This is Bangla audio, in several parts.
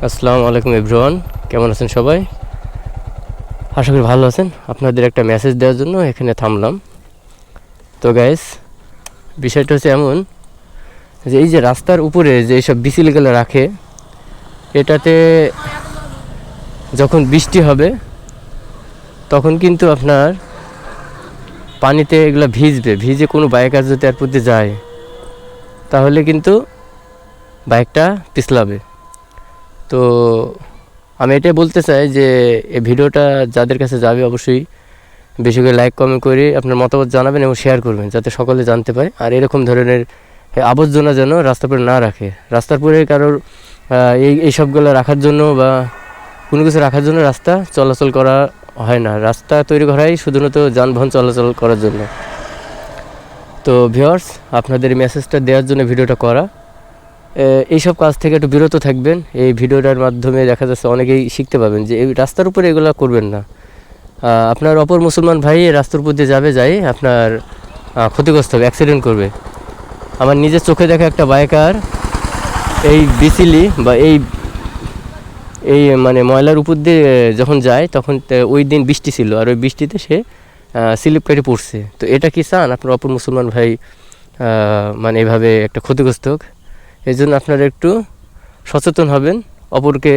আসসালামু আলাইকুম এভরিওয়ান, কেমন আছেন সবাই? আশা করি ভালো আছেন। আপনাদের একটা মেসেজ দেওয়ার জন্য এখানে থামলাম। তো গাইস, বিষয়টা হচ্ছে এমন যে এই যে রাস্তার উপরে যে এইসব বিচিলগুলো রাখে, এটাতে যখন বৃষ্টি হবে তখন কিন্তু আপনার পানিতে এগুলো ভিজে কোনো বাইকার যদি এর প্রতি যায় তাহলে কিন্তু বাইকটা পিছলাবে। তো আমি এটাই বলতে চাই যে এই ভিডিওটা যাদের কাছে যাবে অবশ্যই বেশি করে লাইক কমেন্ট করে আপনার মতামত জানাবেন এবং শেয়ার করবেন যাতে সকলে জানতে পারে। আর এরকম ধরনের আবর্জনা যেন রাস্তার পরে না রাখে। রাস্তার পরে কারোর এইসবগুলো রাখার জন্য বা কোনো কিছু রাখার জন্য রাস্তা চলাচল করা হয় না। রাস্তা তৈরি করা হয় শুধুমাত্র যানবাহন চলাচল করার জন্য। তো ভিউয়ার্স, আপনাদের মেসেজটা দেওয়ার জন্য ভিডিওটা করা। এইসব কাজ থেকে একটু বিরত থাকবেন। এই ভিডিওটার মাধ্যমে দেখা যাচ্ছে অনেকেই শিখতে পাবেন যে এই রাস্তার উপরে এগুলো করবেন না। আপনার অপর মুসলমান ভাই রাস্তার উপর দিয়ে যাই আপনার ক্ষতিগ্রস্ত হবে, অ্যাক্সিডেন্ট করবে। আমার নিজের চোখে দেখা একটা বাইকার এই বিচিলি বা এই মানে ময়লার উপর দিয়ে যখন যায় তখন ওই দিন বৃষ্টি ছিল, আর ওই বৃষ্টিতে সে স্লিপ কেটে পড়ছে। তো এটা কি চান আপনার অপর মুসলমান ভাই মানে এভাবে একটা ক্ষতিগ্রস্ত হোক? এই জন্য আপনারা একটু সচেতন হবেন, অপরকে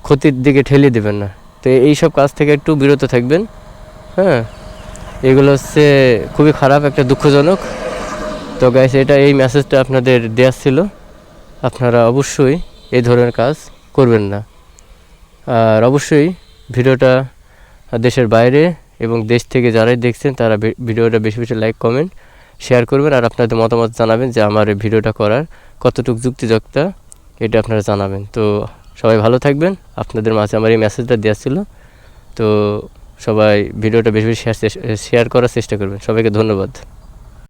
ক্ষতির দিকে ঠেলে দেবেন না। তো এইসব কাজ থেকে একটু বিরত থাকবেন। হ্যাঁ, এগুলো হচ্ছে খুবই খারাপ, একটা দুঃখজনক। তো গাইস, এই মেসেজটা আপনাদের দেওয়ার ছিল। আপনারা অবশ্যই এই ধরনের কাজ করবেন না। আর অবশ্যই ভিডিওটা দেশের বাইরে এবং দেশ থেকে যারাই দেখছেন তারা ভিডিওটা বেশি বেশি লাইক কমেন্ট শেয়ার করবেন। আর আপনাদের মতামত জানাবেন যে আমার এই ভিডিওটা করার কতটুকু যুক্তিযুক্ত এটা আপনারা জানাবেন। তো সবাই ভালো থাকবেন। আপনাদের মাঝে আমার এই মেসেজটা দেওয়া ছিল। তো সবাই ভিডিওটা বেশি বেশি শেয়ার করার চেষ্টা করবেন। সবাইকে ধন্যবাদ।